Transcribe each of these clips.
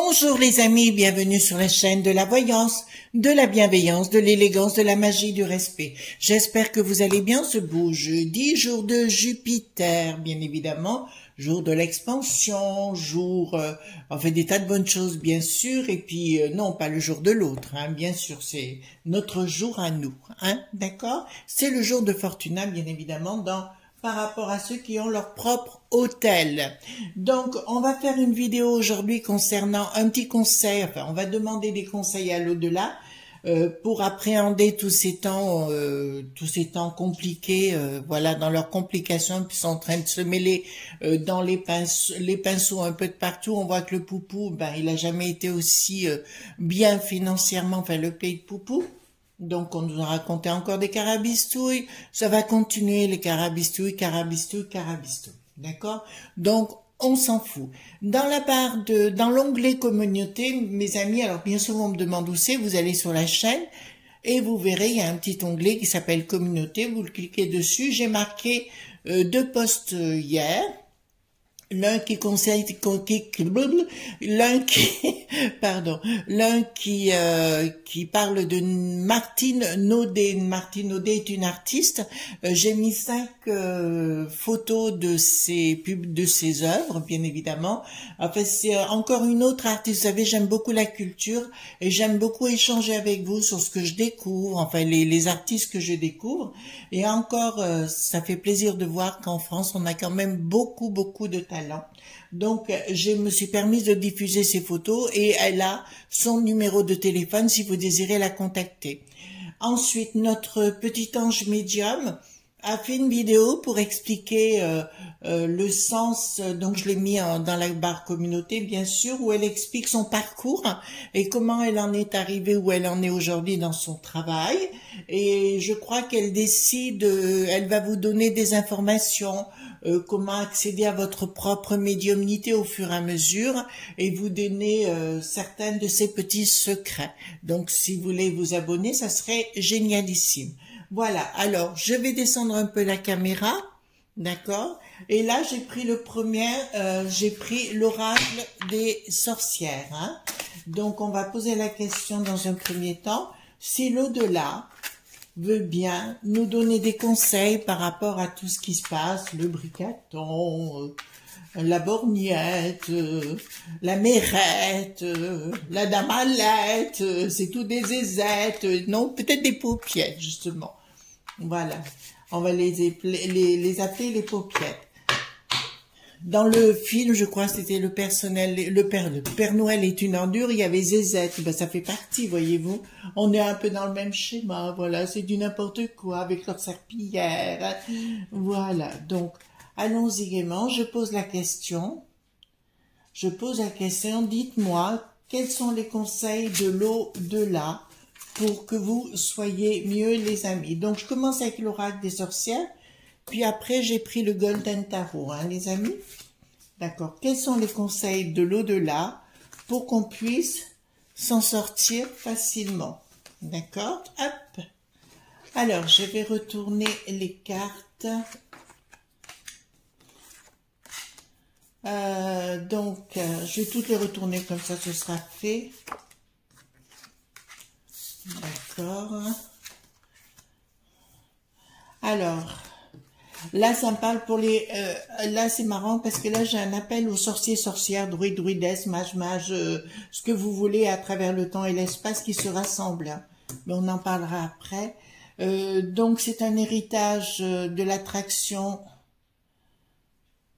Bonjour les amis, bienvenue sur la chaîne de la voyance, de la bienveillance, de l'élégance, de la magie, du respect. J'espère que vous allez bien ce beau jeudi, jour de Jupiter, bien évidemment, jour de l'expansion, jour, on fait des tas de bonnes choses bien sûr, et puis non, pas le jour de l'autre, hein, bien sûr, c'est notre jour à nous, hein, d'accord? C'est le jour de Fortuna, bien évidemment, par rapport à ceux qui ont leur propre hôtel. Donc, on va faire une vidéo aujourd'hui concernant un petit conseil, enfin, on va demander des conseils à l'au-delà pour appréhender tous ces temps compliqués, voilà, dans leurs complications, qui sont en train de se mêler dans les pinceaux un peu de partout. On voit que le Poupou, ben, il a jamais été aussi bien financièrement, enfin, le pays de Poupou. Donc, on nous a raconté encore des carabistouilles. Ça va continuer, les carabistouilles. D'accord? Donc, on s'en fout. Dans l'onglet communauté, mes amis, alors bien souvent on me demande où c'est, vous allez sur la chaîne et vous verrez, il y a un petit onglet qui s'appelle communauté. Vous le cliquez dessus. J'ai marqué 2 posts hier. L'un qui conseille, l'un qui parle de Martine Naudet. Martine Naudet est une artiste. J'ai mis 5 photos de ses œuvres, bien évidemment. Enfin, c'est encore une autre artiste. Vous savez, j'aime beaucoup la culture et j'aime beaucoup échanger avec vous sur ce que je découvre, enfin les artistes que je découvre. Et encore, ça fait plaisir de voir qu'en France, on a quand même beaucoup de talent. Donc, je me suis permise de diffuser ces photos et elle a son numéro de téléphone si vous désirez la contacter. Ensuite, notre petit ange médium a fait une vidéo pour expliquer le sens, donc je l'ai mis dans la barre communauté bien sûr, où elle explique son parcours et comment elle en est arrivée où elle en est aujourd'hui dans son travail. Et je crois qu'elle décide, elle va vous donner des informations, comment accéder à votre propre médiumnité au fur et à mesure et vous donner certains de ses petits secrets. Donc si vous voulez vous abonner, ça serait génialissime. Voilà, alors je vais descendre un peu la caméra, d'accord? Et là j'ai pris j'ai pris l'oracle des sorcières, hein? Donc on va poser la question dans un premier temps, si l'au-delà veut bien nous donner des conseils par rapport à tout ce qui se passe, le bricaton, la borgnette, la mérette, la damalette, c'est tout des zézettes, non, peut-être des paupiètes, justement. Voilà, on va les appeler les paupiètes. Dans le film, je crois, c'était le Père Noël est une ordure, il y avait Zézette, ben ça fait partie, voyez-vous. On est un peu dans le même schéma, voilà, c'est du n'importe quoi avec leur serpillière. Voilà, donc, allons-y gaiement, je pose la question, dites-moi, quels sont les conseils de l'au-delà pour que vous soyez mieux les amis. Donc, je commence avec l'oracle des sorcières. Puis après, j'ai pris le Golden Tarot, hein, les amis. D'accord. Quels sont les conseils de l'au-delà pour qu'on puisse s'en sortir facilement? D'accord. Hop. Alors, je vais retourner les cartes. Je vais toutes les retourner comme ça, ce sera fait. D'accord. Alors... Là, ça me parle pour les... là, c'est marrant parce que là, j'ai un appel aux sorciers, sorcières, druides, druidesses, mages, ce que vous voulez à travers le temps et l'espace qui se rassemblent. Mais on en parlera après. Donc, c'est un héritage de l'attraction.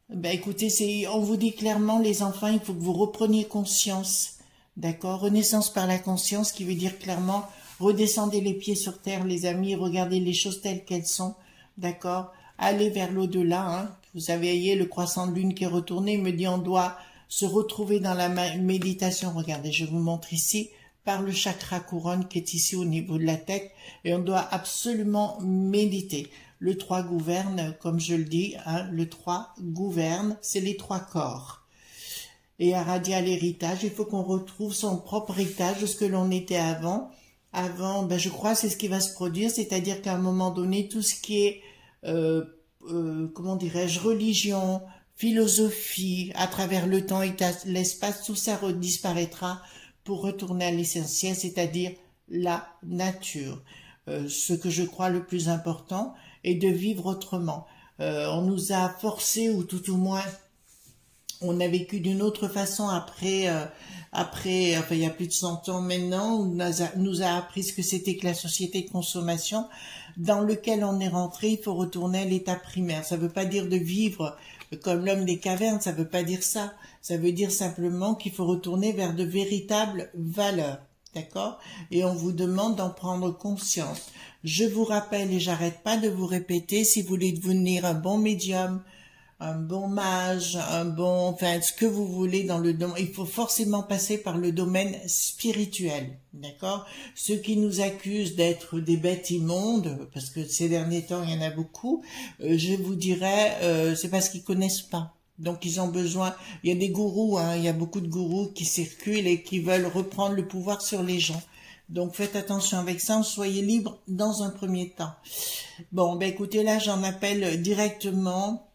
Ben, écoutez, on vous dit clairement, les enfants, il faut que vous repreniez conscience. D'accord? Renaissance par la conscience, qui veut dire clairement, redescendez les pieds sur terre, les amis, regardez les choses telles qu'elles sont. D'accord? Aller vers l'au-delà, hein. Vous avez le croissant de lune qui est retourné, il me dit on doit se retrouver dans la méditation. Regardez, je vous montre ici, par le chakra couronne qui est ici au niveau de la tête, et on doit absolument méditer. Le 3 gouverne, comme je le dis, hein, le 3 gouverne, c'est les 3 corps. Et à radial l'héritage, il faut qu'on retrouve son propre héritage de ce que l'on était avant. Avant, ben je crois c'est ce qui va se produire, c'est-à-dire qu'à un moment donné, tout ce qui est comment dirais-je, religion, philosophie, à travers le temps et l'espace, tout ça disparaîtra pour retourner à l'essentiel, c'est-à-dire la nature. Ce que je crois le plus important est de vivre autrement. On nous a forcé, ou tout au moins on a vécu d'une autre façon après, enfin, il y a plus de 100 ans maintenant, on nous a appris ce que c'était que la société de consommation dans lequel on est rentré. Il faut retourner à l'état primaire. Ça veut pas dire de vivre comme l'homme des cavernes, ça veut pas dire ça. Ça veut dire simplement qu'il faut retourner vers de véritables valeurs. D'accord? Et on vous demande d'en prendre conscience. Je vous rappelle, et j'arrête pas de vous répéter, si vous voulez devenir un bon médium, un bon mage, enfin, ce que vous voulez dans le domaine, il faut forcément passer par le domaine spirituel, d'accord? Ceux qui nous accusent d'être des bêtes immondes, parce que ces derniers temps, il y en a beaucoup, je vous dirais, c'est parce qu'ils connaissent pas. Donc, ils ont besoin, il y a des gourous, hein, il y a beaucoup de gourous qui circulent et qui veulent reprendre le pouvoir sur les gens. Donc, faites attention avec ça, soyez libres dans un premier temps. Bon, ben écoutez, là, j'en appelle directement.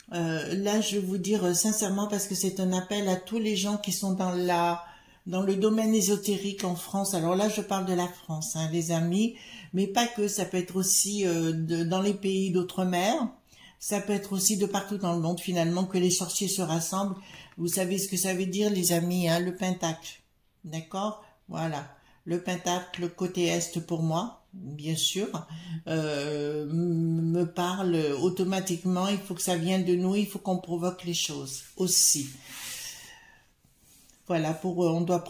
Là, je vais vous dire sincèrement, parce que c'est un appel à tous les gens qui sont dans le domaine ésotérique en France. Alors là, je parle de la France, hein, les amis, mais pas que, ça peut être aussi dans les pays d'outre-mer, ça peut être aussi de partout dans le monde, finalement, que les sorciers se rassemblent. Vous savez ce que ça veut dire, les amis, hein, le pentacle, d'accord? Voilà, le pentacle, le côté est pour moi, bien sûr, me parle automatiquement. Il faut que ça vienne de nous, il faut qu'on provoque les choses aussi. Voilà, on doit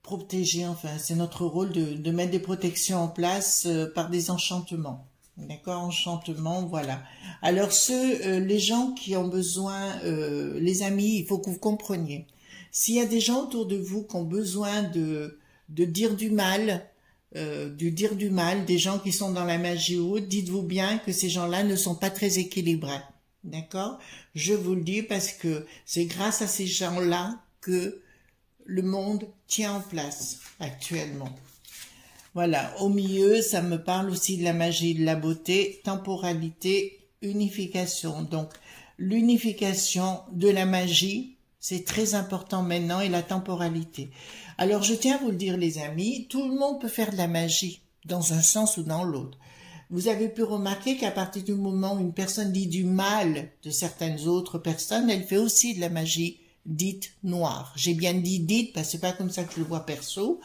protéger, enfin, c'est notre rôle de mettre des protections en place par des enchantements. D'accord, enchantement, voilà. Alors les gens qui ont besoin, les amis, il faut que vous compreniez. S'il y a des gens autour de vous qui ont besoin de dire du mal, des gens qui sont dans la magie ou autre, dites-vous bien que ces gens-là ne sont pas très équilibrés. D'accord? Je vous le dis parce que c'est grâce à ces gens-là que le monde tient en place actuellement. Voilà, au milieu, ça me parle aussi de la magie, de la beauté, temporalité, unification. Donc, l'unification de la magie, c'est très important maintenant, et la temporalité. Alors, je tiens à vous le dire, les amis, tout le monde peut faire de la magie, dans un sens ou dans l'autre. Vous avez pu remarquer qu'à partir du moment où une personne dit du mal de certaines autres personnes, elle fait aussi de la magie dite noire. J'ai bien dit dite parce que c'est pas comme ça que je le vois perso.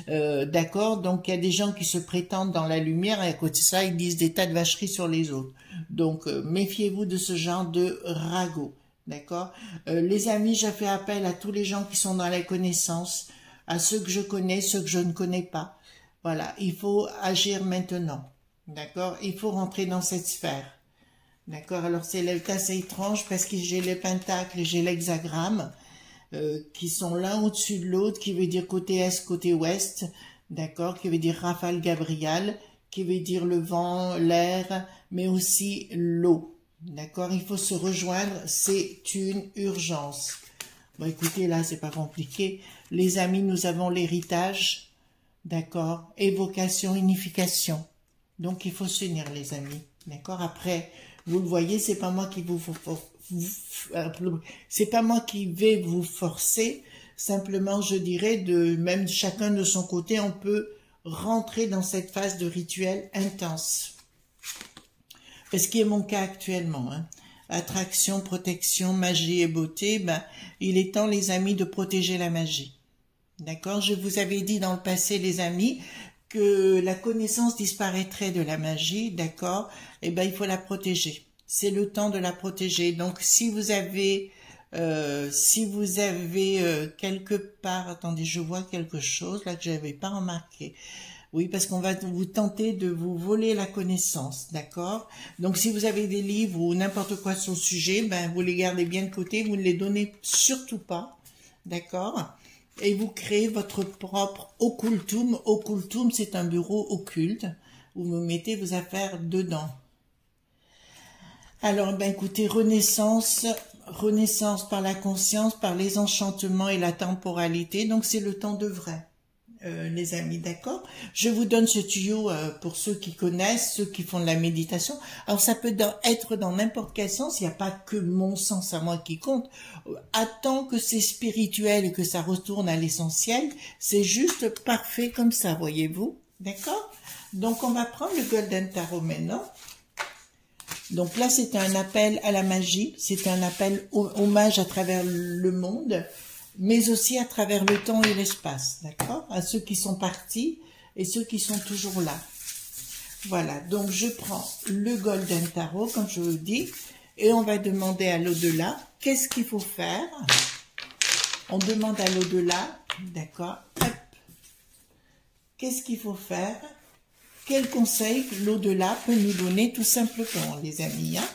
D'accord? Donc il y a des gens qui se prétendent dans la lumière et à côté de ça, ils disent des tas de vacheries sur les autres. Donc méfiez-vous de ce genre de ragot. D'accord? Les amis, j'ai fait appel à tous les gens qui sont dans la connaissance, à ceux que je connais, ceux que je ne connais pas. Voilà, il faut agir maintenant. D'accord? Il faut rentrer dans cette sphère. D'accord, alors c'est le cas, c'est étrange parce que j'ai le pentacle et j'ai l'hexagramme qui sont l'un au-dessus de l'autre, qui veut dire côté est, côté ouest, d'accord, qui veut dire rafale Gabriel, qui veut dire le vent, l'air, mais aussi l'eau. D'accord, il faut se rejoindre, c'est une urgence. Bon, écoutez, là, c'est pas compliqué. Les amis, nous avons l'héritage, d'accord, évocation, unification. Donc, il faut s'unir, les amis, d'accord. Après, vous le voyez, c'est pas moi qui c'est pas moi qui vais vous forcer. Simplement, je dirais, même chacun de son côté, on peut rentrer dans cette phase de rituel intense. Ce qui est mon cas actuellement, hein. Attraction, protection, magie et beauté, ben, il est temps, les amis, de protéger la magie. D'accord? Je vous avais dit dans le passé, les amis, que la connaissance disparaîtrait de la magie, d'accord? Eh ben, il faut la protéger. C'est le temps de la protéger. Donc, si vous avez quelque part, attendez, je vois quelque chose là que je n'avais pas remarqué. Oui, parce qu'on va vous tenter de vous voler la connaissance, d'accord? Donc, si vous avez des livres ou n'importe quoi sur le sujet, ben, vous les gardez bien de côté, vous ne les donnez surtout pas, d'accord? Et vous créez votre propre occultum. Occultum, c'est un bureau occulte où vous mettez vos affaires dedans. Alors, ben écoutez, renaissance par la conscience, par les enchantements et la temporalité. Donc, c'est le temps de vrai. les amis, d'accord? Je vous donne ce tuyau pour ceux qui connaissent, ceux qui font de la méditation. Alors ça peut être dans n'importe quel sens, il n'y a pas que mon sens à moi qui compte. Tant que c'est spirituel et que ça retourne à l'essentiel, c'est juste parfait comme ça, voyez-vous, d'accord? Donc on va prendre le Golden Tarot maintenant. Donc là c'est un appel à la magie, c'est un appel hommage à travers le monde, mais aussi à travers le temps et l'espace, d'accord? À ceux qui sont partis et ceux qui sont toujours là. Voilà, donc je prends le Golden Tarot, comme je vous dis, et on va demander à l'au-delà, qu'est-ce qu'il faut faire? On demande à l'au-delà, d'accord? Qu'est-ce qu'il faut faire? Quel conseil l'au-delà peut nous donner tout simplement, les amis, hein?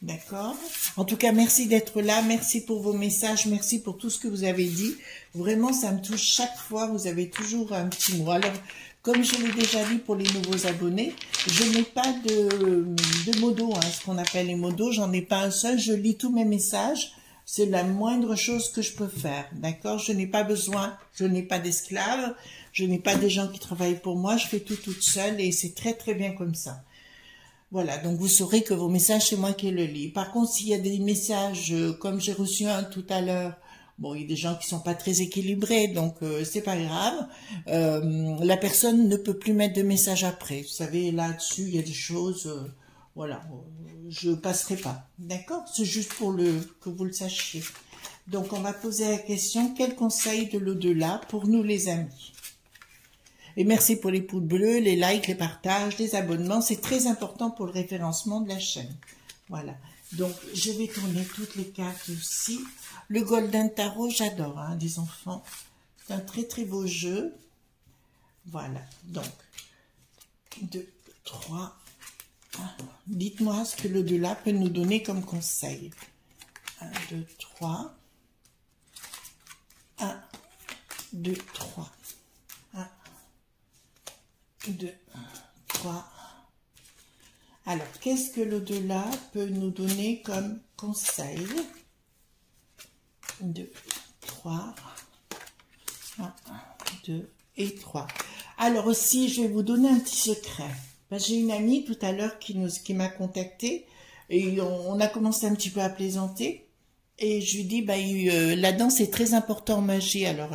D'accord. En tout cas, merci d'être là. Merci pour vos messages. Merci pour tout ce que vous avez dit. Vraiment, ça me touche chaque fois. Vous avez toujours un petit mot. Alors, comme je l'ai déjà dit pour les nouveaux abonnés, je n'ai pas de modo, hein, ce qu'on appelle les modos. J'en ai pas un seul. Je lis tous mes messages. C'est la moindre chose que je peux faire. D'accord. Je n'ai pas besoin. Je n'ai pas d'esclaves. Je n'ai pas des gens qui travaillent pour moi. Je fais tout toute seule et c'est très très bien comme ça. Voilà, donc vous saurez que vos messages, c'est moi qui le lis. Par contre, s'il y a des messages, comme j'ai reçu un tout à l'heure, bon, il y a des gens qui sont pas très équilibrés, donc c'est pas grave. La personne ne peut plus mettre de message après. Vous savez, là-dessus, il y a des choses, voilà, je passerai pas. D'accord? C'est juste pour que vous le sachiez. Donc, on va poser la question, quel conseil de l'au-delà pour nous les amis? Et merci pour les pouces bleus, les likes, les partages, les abonnements. C'est très important pour le référencement de la chaîne. Voilà. Donc, je vais tourner toutes les cartes aussi. Le Golden Tarot, j'adore, hein, les enfants. C'est un très, très beau jeu. Voilà. Donc, 2, 3. Dites-moi ce que l'au-delà peut nous donner comme conseil. 1, 2, 3. 1, 2, 3. 2, 3. Alors, qu'est-ce que l'au-delà peut nous donner comme conseil? 2, 3. 1, 2 et 3. Alors aussi, je vais vous donner un petit secret. J'ai une amie tout à l'heure qui m'a contacté et on a commencé un petit peu à plaisanter. Et je lui dis, la danse est très importante en magie. Alors,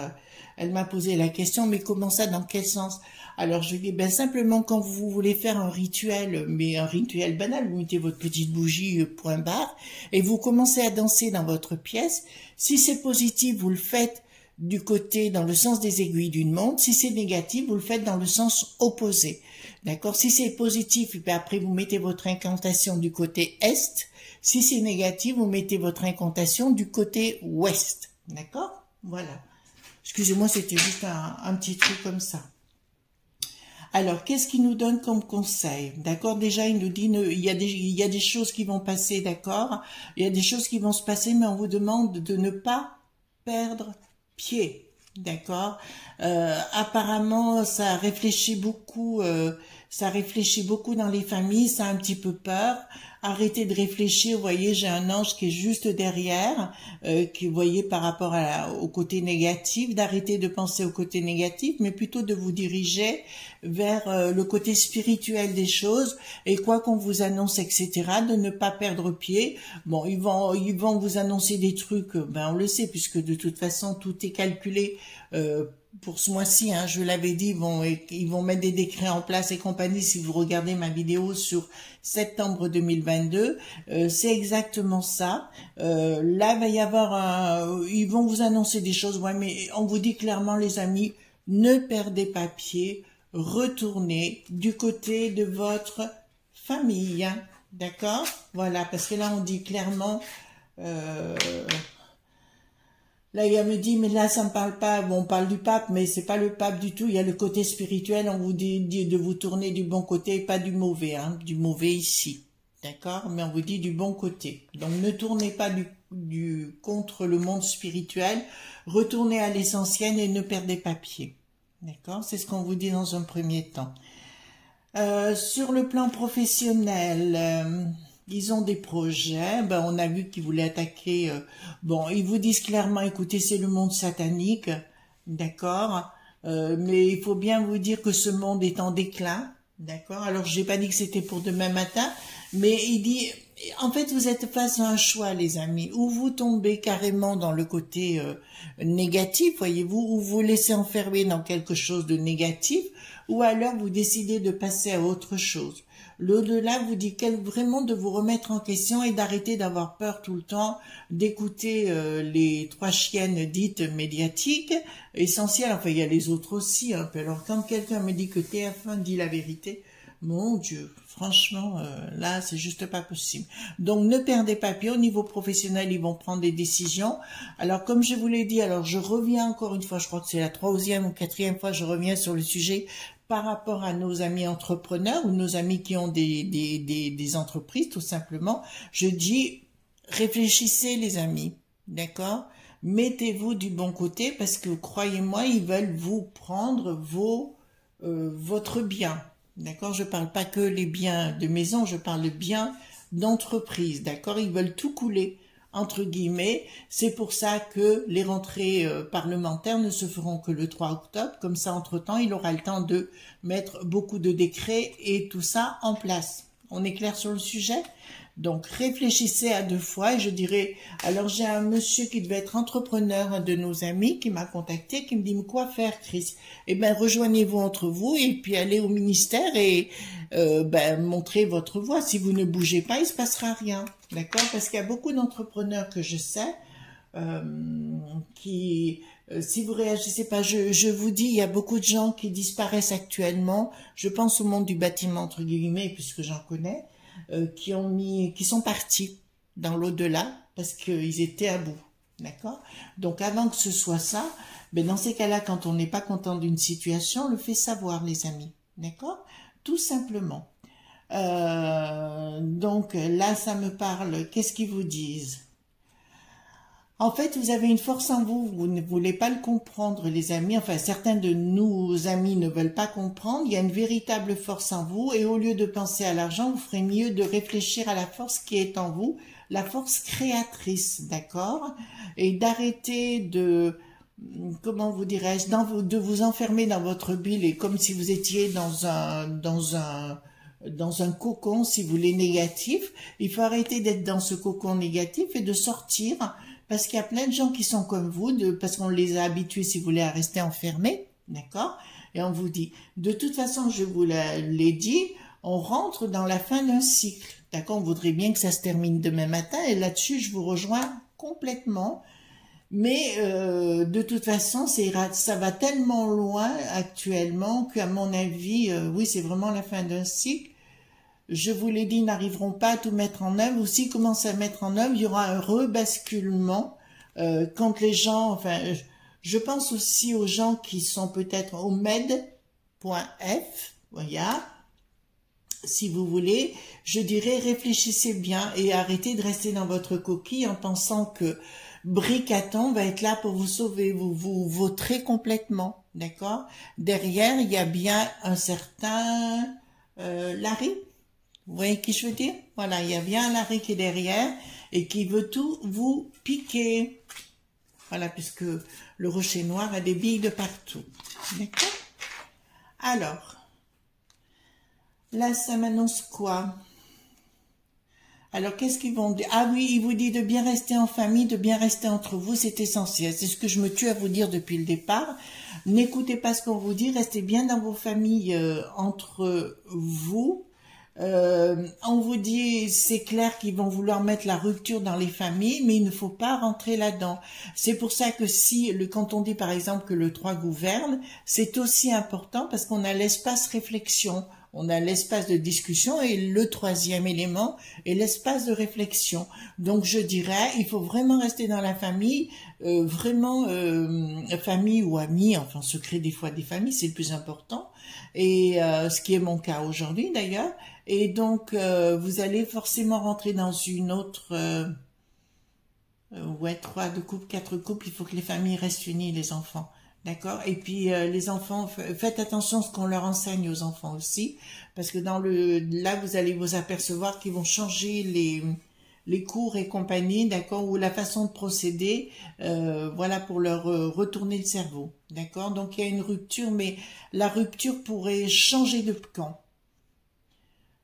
elle m'a posé la question, mais comment ça, dans quel sens? Alors, je lui dis, simplement quand vous voulez faire un rituel, mais un rituel banal, vous mettez votre petite bougie, point barre, et vous commencez à danser dans votre pièce. Si c'est positif, vous le faites du côté, dans le sens des aiguilles d'une montre. Si c'est négatif, vous le faites dans le sens opposé. D'accord? Si c'est positif, et puis après, vous mettez votre incantation du côté est. Si c'est négatif, vous mettez votre incantation du côté ouest. D'accord? Voilà. Excusez-moi, c'était juste un petit truc comme ça. Alors, qu'est-ce qu'il nous donne comme conseil? D'accord? Déjà, il nous dit, il y a des choses qui vont passer, d'accord? Il y a des choses qui vont se passer, mais on vous demande de ne pas perdre pied. D'accord? Apparemment, ça réfléchit beaucoup dans les familles, ça a un petit peu peur. Arrêtez de réfléchir, vous voyez, j'ai un ange qui est juste derrière, qui, vous voyez, par rapport au côté négatif, d'arrêter de penser au côté négatif, mais plutôt de vous diriger vers le côté spirituel des choses, et quoi qu'on vous annonce, etc., de ne pas perdre pied. Bon, ils vont vous annoncer des trucs, on le sait, puisque de toute façon, tout est calculé, pour ce mois-ci, hein, je l'avais dit, ils vont mettre des décrets en place et compagnie. Si vous regardez ma vidéo sur septembre 2022, c'est exactement ça. Là, il va y avoir ils vont vous annoncer des choses, ouais, mais on vous dit clairement, les amis, ne perdez pas pied, retournez du côté de votre famille, hein, d'accord? Voilà, parce que là, on dit clairement... Là, il me dit, mais là, ça me parle pas. Bon, on parle du pape, mais c'est pas le pape du tout. Il y a le côté spirituel. On vous dit de vous tourner du bon côté, pas du mauvais, hein, du mauvais ici. D'accord? Mais on vous dit du bon côté. Donc, ne tournez pas contre le monde spirituel. Retournez à l'essentiel et ne perdez pas pied. D'accord? C'est ce qu'on vous dit dans un premier temps. Sur le plan professionnel... ils ont des projets, on a vu qu'ils voulaient attaquer, ils vous disent clairement, écoutez, c'est le monde satanique, d'accord. Mais il faut bien vous dire que ce monde est en déclin, d'accord. Alors j'ai pas dit que c'était pour demain matin, mais il dit, en fait, vous êtes face à un choix, les amis, où vous tombez carrément dans le côté négatif, voyez-vous, ou vous laissez enfermer dans quelque chose de négatif, ou alors vous décidez de passer à autre chose. L'au-delà vous dit vraiment de vous remettre en question et d'arrêter d'avoir peur tout le temps, d'écouter les trois chiennes dites médiatiques, essentielles, enfin il y a les autres aussi, un peu. Alors quand quelqu'un me dit que TF1 dit la vérité, mon Dieu, franchement, là, c'est juste pas possible. Donc, ne perdez pas pied. Au niveau professionnel, ils vont prendre des décisions. Alors, comme je vous l'ai dit, alors je reviens encore une fois, je crois que c'est la 3e ou 4e fois, je reviens sur le sujet par rapport à nos amis entrepreneurs ou nos amis qui ont des entreprises, tout simplement. Je dis, réfléchissez, les amis, d'accord? Mettez-vous du bon côté parce que, croyez-moi, ils veulent vous prendre votre bien. D'accord, je parle pas que les biens de maison, je parle de biens d'entreprise. D'accord, ils veulent tout couler entre guillemets. C'est pour ça que les rentrées parlementaires ne se feront que le 3 octobre. Comme ça, entre-temps, il aura le temps de mettre beaucoup de décrets et tout ça en place. On est clair sur le sujet? Donc, réfléchissez à 2 fois et je dirais, alors j'ai un monsieur qui devait être entrepreneur, un de nos amis, qui m'a contacté, qui me dit, mais quoi faire, Chris? Eh ben, rejoignez-vous entre vous et puis allez au ministère et montrez votre voie. Si vous ne bougez pas, il se passera rien. D'accord? Parce qu'il y a beaucoup d'entrepreneurs que je sais qui... si vous réagissez pas, je vous dis, il y a beaucoup de gens qui disparaissent actuellement. Je pense au monde du bâtiment, entre guillemets, puisque j'en connais. Qui sont partis dans l'au-delà parce qu'ils étaient à bout, d'accord? Donc avant que ce soit ça, ben dans ces cas-là, quand on n'est pas content d'une situation, on le fait savoir, les amis, d'accord? Tout simplement. Donc là, ça me parle. Qu'est-ce qu'ils vous disent? En fait, vous avez une force en vous, vous ne voulez pas le comprendre, les amis. Enfin, certains de nos amis ne veulent pas comprendre. Il y a une véritable force en vous et au lieu de penser à l'argent, vous ferez mieux de réfléchir à la force qui est en vous, la force créatrice, d'accord? Et d'arrêter de, comment vous dirais-je, de vous enfermer dans votre bulle et comme si vous étiez dans un cocon, si vous voulez, négatif. Il faut arrêter d'être dans ce cocon négatif et de sortir. Parce qu'il y a plein de gens qui sont comme vous, parce qu'on les a habitués, si vous voulez, à rester enfermés, d'accord? Et on vous dit, de toute façon, je vous l'ai dit, on rentre dans la fin d'un cycle, d'accord? On voudrait bien que ça se termine demain matin, et là-dessus, je vous rejoins complètement. Mais de toute façon, ça va tellement loin actuellement qu'à mon avis, oui, c'est vraiment la fin d'un cycle. Je vous l'ai dit, ils n'arriveront pas à tout mettre en œuvre. Ou s'ils commencent à mettre en œuvre, il y aura un rebasculement quand les gens... Enfin, je pense aussi aux gens qui sont peut-être au med.f, voilà, si vous voulez. Je dirais, réfléchissez bien et arrêtez de rester dans votre coquille en pensant que Bricaton va être là pour vous sauver. Vous vautrez complètement, d'accord? Derrière, il y a bien un certain Larry. Vous voyez qui je veux dire? Voilà, il y a bien un Larry qui est derrière et qui veut tout vous piquer. Voilà, puisque le rocher noir a des billes de partout. D'accord? Alors, là, ça m'annonce quoi? Alors, qu'est-ce qu'ils vont dire? Ah oui, il vous dit de bien rester en famille, de bien rester entre vous, c'est essentiel. C'est ce que je me tue à vous dire depuis le départ. N'écoutez pas ce qu'on vous dit, restez bien dans vos familles entre vous. On vous dit, c'est clair qu'ils vont vouloir mettre la rupture dans les familles, mais il ne faut pas rentrer là-dedans. C'est pour ça que quand on dit par exemple que le 3 gouverne, c'est aussi important parce qu'on a l'espace réflexion, on a l'espace de discussion et le 3e élément est l'espace de réflexion. Donc je dirais, il faut vraiment rester dans la famille, famille ou amis, enfin on se crée des fois des familles, c'est le plus important, et ce qui est mon cas aujourd'hui d'ailleurs. Et donc, vous allez forcément rentrer dans une autre... 3 de couple, 4 couples, il faut que les familles restent unies, les enfants. D'accord? Et puis, les enfants, faites attention à ce qu'on leur enseigne aux enfants aussi. Parce que là, vous allez vous apercevoir qu'ils vont changer les cours et compagnie, d'accord, ou la façon de procéder, voilà, pour leur retourner le cerveau, d'accord. Donc il y a une rupture, mais la rupture pourrait changer de camp.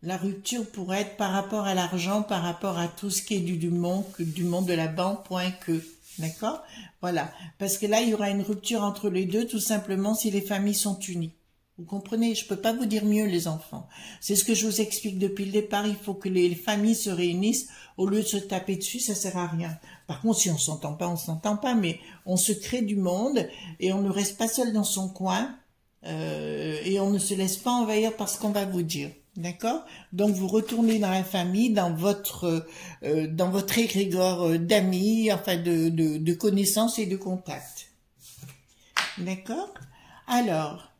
La rupture pourrait être par rapport à l'argent, par rapport à tout ce qui est du monde de la banque, point que. D'accord? Voilà. Parce que là, il y aura une rupture entre les deux, tout simplement, si les familles sont unies. Vous comprenez? Je peux pas vous dire mieux, les enfants. C'est ce que je vous explique depuis le départ. Il faut que les familles se réunissent au lieu de se taper dessus, ça sert à rien. Par contre, si on s'entend pas, on s'entend pas, mais on se crée du monde et on ne reste pas seul dans son coin et on ne se laisse pas envahir par ce qu'on va vous dire. D'accord? Donc vous retournez dans la famille, dans votre égrégore d'amis, enfin de connaissances et de contacts. D'accord? Alors,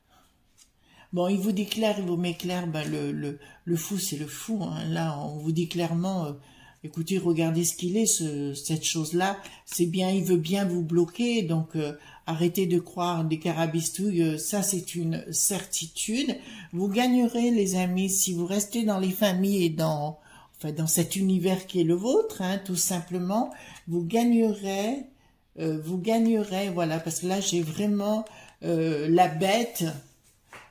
bon, il vous dit clair, il vous met clair, ben le fou c'est le fou. Hein. Là, on vous dit clairement, écoutez, regardez ce qu'il est, cette chose-là. C'est bien, il veut bien vous bloquer, donc arrêtez de croire des carabistouilles, ça c'est une certitude. Vous gagnerez, les amis, si vous restez dans les familles et dans cet univers qui est le vôtre, hein, tout simplement, vous gagnerez, voilà, parce que là j'ai vraiment la bête.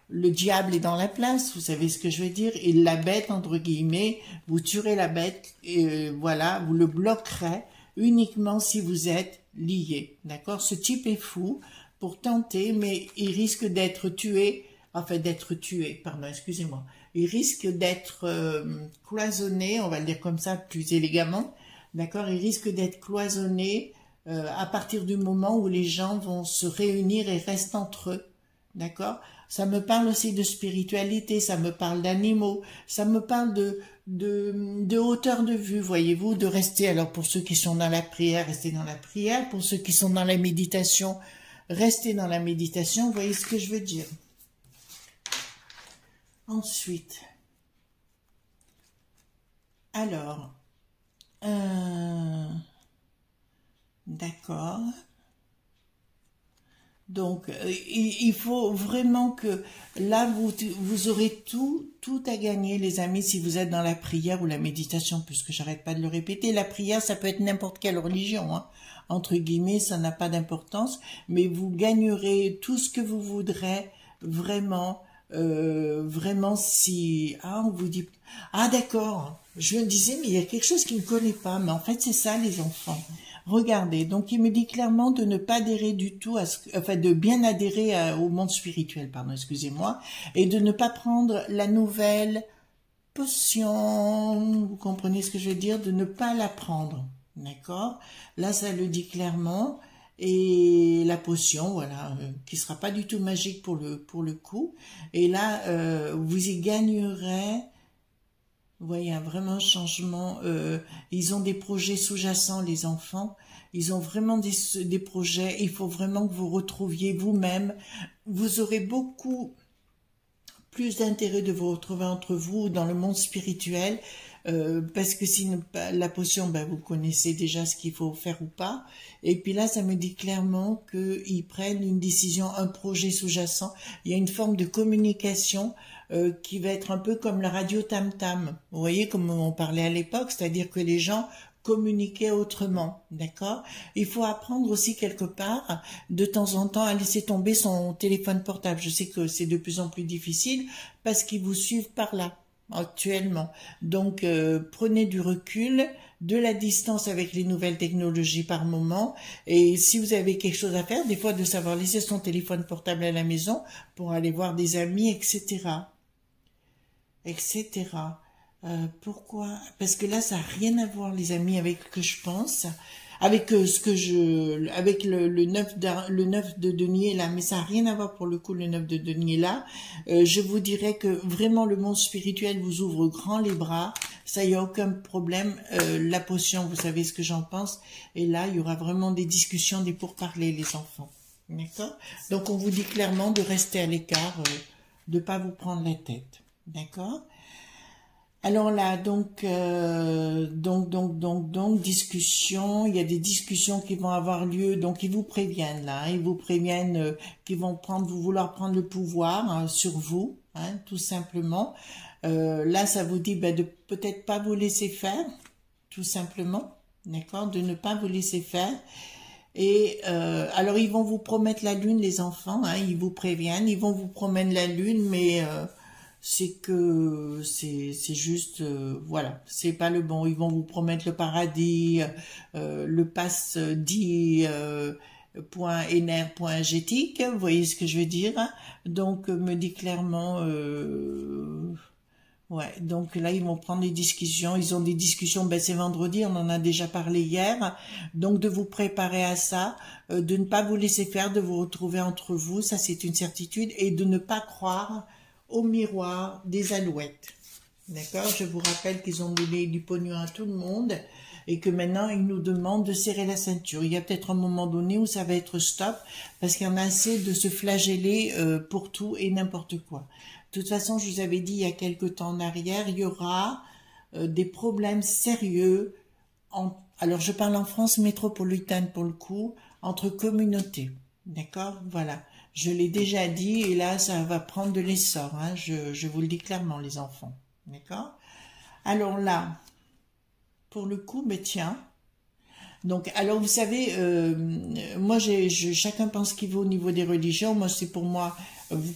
Le diable est dans la place, vous savez ce que je veux dire, et la bête, entre guillemets, vous tuerez la bête, et voilà, vous le bloquerez uniquement si vous êtes liés, d'accord? Ce type est fou pour tenter, mais il risque d'être tué, pardon, excusez-moi, il risque d'être cloisonné, on va le dire comme ça, plus élégamment, d'accord? Il risque d'être cloisonné à partir du moment où les gens vont se réunir et restent entre eux, d'accord? Ça me parle aussi de spiritualité, ça me parle d'animaux, ça me parle de hauteur de vue, voyez-vous, de rester, alors pour ceux qui sont dans la prière, restez dans la prière, pour ceux qui sont dans la méditation, restez dans la méditation, vous voyez ce que je veux dire. Ensuite, alors, d'accord. Donc, il faut vraiment que là, vous aurez tout à gagner, les amis, si vous êtes dans la prière ou la méditation, puisque j'arrête pas de le répéter. La prière, ça peut être n'importe quelle religion, hein. Entre guillemets, ça n'a pas d'importance, mais vous gagnerez tout ce que vous voudrez, vraiment, vraiment si... Ah, on vous dit... Ah, d'accord, je me disais, mais il y a quelque chose qui ne connaît pas, mais en fait, c'est ça, les enfants. Regardez, donc il me dit clairement de ne pas adhérer du tout de bien adhérer au monde spirituel, pardon, excusez-moi, et de ne pas prendre la nouvelle potion, vous comprenez ce que je veux dire, de ne pas la prendre, d'accord? Là, ça le dit clairement, et la potion, voilà, qui sera pas du tout magique pour le coup, et là, vous y gagnerez. Vous voyez, vraiment un changement. Ils ont des projets sous-jacents, les enfants. Ils ont vraiment des projets. Il faut vraiment que vous retrouviez vous-même. Vous aurez beaucoup plus d'intérêt de vous retrouver entre vous dans le monde spirituel. Parce que si la potion, ben, vous connaissez déjà ce qu'il faut faire ou pas. Et puis là, ça me dit clairement qu'ils prennent une décision, un projet sous-jacent. Il y a une forme de communication qui va être un peu comme la radio tam-tam. Vous voyez, comme on parlait à l'époque, c'est-à-dire que les gens communiquaient autrement, d'accord? Il faut apprendre aussi quelque part, de temps en temps, à laisser tomber son téléphone portable. Je sais que c'est de plus en plus difficile parce qu'ils vous suivent par là, actuellement. Donc, prenez du recul, de la distance avec les nouvelles technologies par moment, et si vous avez quelque chose à faire, des fois de savoir laisser son téléphone portable à la maison pour aller voir des amis, etc. etc. Pourquoi? Parce que là, ça n'a rien à voir, les amis, avec ce que je pense, avec avec le 9 de denier là, mais ça n'a rien à voir pour le coup, le 9 de denier là. Je vous dirais que vraiment le monde spirituel vous ouvre grand les bras, ça y a aucun problème. La potion, vous savez ce que j'en pense, et là, il y aura vraiment des discussions, des pourparlers, les enfants. D'accord? Donc, on vous dit clairement de rester à l'écart, de pas vous prendre la tête. D'accord? Alors là, donc, discussion, il y a des discussions qui vont avoir lieu, donc ils vous préviennent là, ils vous préviennent qu'ils vont vouloir prendre le pouvoir sur vous, hein, tout simplement. Là, ça vous dit de peut-être pas vous laisser faire, tout simplement, d'accord, de ne pas vous laisser faire. Et alors ils vont vous promettre la lune, les enfants, hein, ils vous préviennent, ils vont vous promettre la lune, mais c'est juste voilà, c'est pas le bon. Ils vont vous promettre le paradis, le passe dit point éner, point énergétique, vous voyez ce que je veux dire, hein. Donc me dit clairement ouais, donc là, ils vont prendre des discussions. Ils ont des discussions, ben c'est vendredi, on en a déjà parlé hier. Donc, de vous préparer à ça, de ne pas vous laisser faire, de vous retrouver entre vous, ça c'est une certitude, et de ne pas croire au miroir des alouettes. D'accord? Je vous rappelle qu'ils ont donné du pognon à tout le monde et que maintenant, ils nous demandent de serrer la ceinture. Il y a peut-être un moment donné où ça va être stop parce qu'il y en a assez de se flageller pour tout et n'importe quoi. De toute façon, je vous avais dit il y a quelque temps en arrière, il y aura des problèmes sérieux, alors je parle en France métropolitaine pour le coup, entre communautés. D'accord? Voilà. Je l'ai déjà dit et là, ça va prendre de l'essor. Hein, je vous le dis clairement, les enfants. D'accord? Alors là, pour le coup, mais tiens... Donc, alors vous savez, moi, chacun pense qu'il veut au niveau des religions. Moi, c'est pour moi,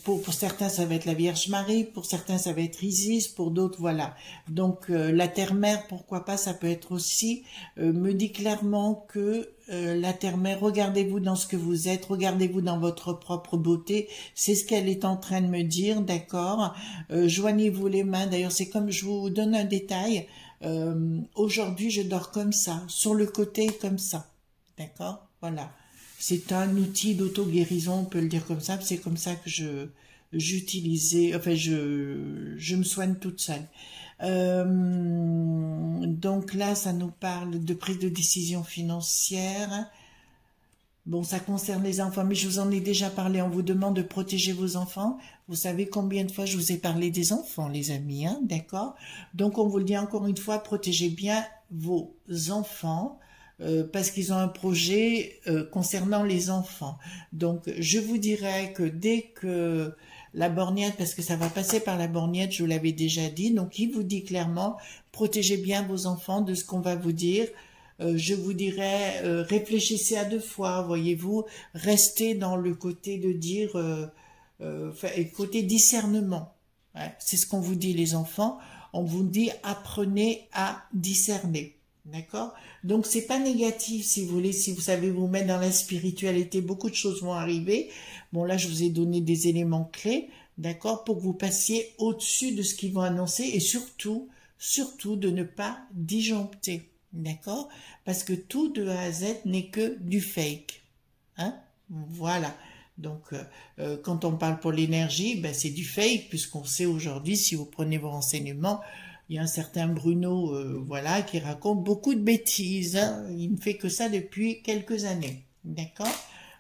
pour certains, ça va être la Vierge Marie, pour certains, ça va être Isis, pour d'autres, voilà. Donc, la Terre-Mère, pourquoi pas, ça peut être aussi, me dit clairement que la Terre-Mère, regardez-vous dans ce que vous êtes, regardez-vous dans votre propre beauté. C'est ce qu'elle est en train de me dire, d'accord. Joignez-vous les mains. D'ailleurs, c'est comme, je vous donne un détail. Aujourd'hui, je dors comme ça, sur le côté comme ça, d'accord, voilà. C'est un outil d'auto-guérison, on peut le dire comme ça, c'est comme ça que j'utilisais, enfin, je me soigne toute seule. Donc là, ça nous parle de prise de décision financière. Bon, ça concerne les enfants, mais je vous en ai déjà parlé. On vous demande de protéger vos enfants. Vous savez combien de fois je vous ai parlé des enfants, les amis, hein, d'accord? Donc, on vous le dit encore une fois, protégez bien vos enfants parce qu'ils ont un projet concernant les enfants. Donc, je vous dirais que dès que la borgnette, parce que ça va passer par la borgnette, je vous l'avais déjà dit, donc il vous dit clairement, protégez bien vos enfants de ce qu'on va vous dire. Je vous dirais, réfléchissez à deux fois, voyez-vous, restez dans le côté de dire, côté discernement. Ouais, c'est ce qu'on vous dit les enfants, on vous dit apprenez à discerner, d'accord? Donc c'est pas négatif si vous voulez, si vous savez vous mettre dans la spiritualité, beaucoup de choses vont arriver. Bon là je vous ai donné des éléments clés, d'accord, pour que vous passiez au-dessus de ce qu'ils vont annoncer et surtout de ne pas disjoncter. D'accord? Parce que tout de A à Z n'est que du fake. Hein? Voilà. Donc, quand on parle pour l'énergie, ben, c'est du fake, puisqu'on sait aujourd'hui, si vous prenez vos renseignements, il y a un certain Bruno, voilà, qui raconte beaucoup de bêtises. Hein? Il ne fait que ça depuis quelques années. D'accord?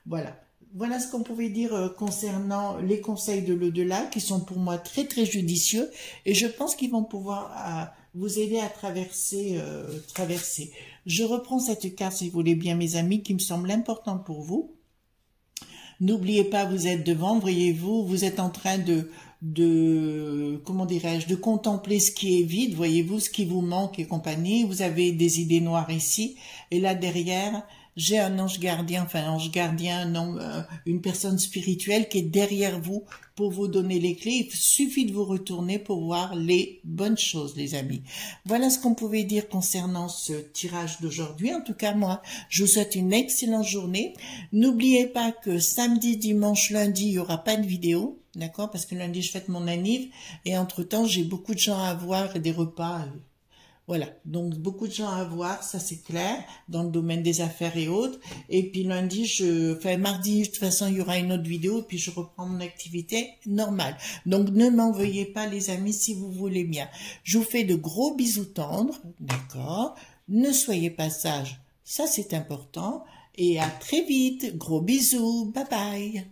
Voilà. Voilà ce qu'on pouvait dire concernant les conseils de l'au-delà, qui sont pour moi très très judicieux, et je pense qu'ils vont pouvoir vous aider à traverser. Je reprends cette carte, si vous voulez bien, mes amis, qui me semble importante pour vous. N'oubliez pas, vous êtes devant, voyez-vous, vous êtes en train comment dirais-je, de contempler ce qui est vide, voyez-vous, ce qui vous manque et compagnie. Vous avez des idées noires ici, et là derrière, j'ai un ange gardien, enfin un ange gardien, non, une personne spirituelle qui est derrière vous pour vous donner les clés. Il suffit de vous retourner pour voir les bonnes choses, les amis. Voilà ce qu'on pouvait dire concernant ce tirage d'aujourd'hui. En tout cas, moi, je vous souhaite une excellente journée. N'oubliez pas que samedi, dimanche, lundi, il n'y aura pas de vidéo, d'accord? Parce que lundi, je fête mon anniv et entre-temps, j'ai beaucoup de gens à voir et des repas. Voilà, donc beaucoup de gens à voir, ça c'est clair, dans le domaine des affaires et autres. Et puis lundi, mardi, de toute façon, il y aura une autre vidéo, et puis je reprends mon activité normale. Donc ne m'en veuillez pas, les amis, si vous voulez bien. Je vous fais de gros bisous tendres, d'accord? Ne soyez pas sages, ça c'est important. Et à très vite, gros bisous, bye bye.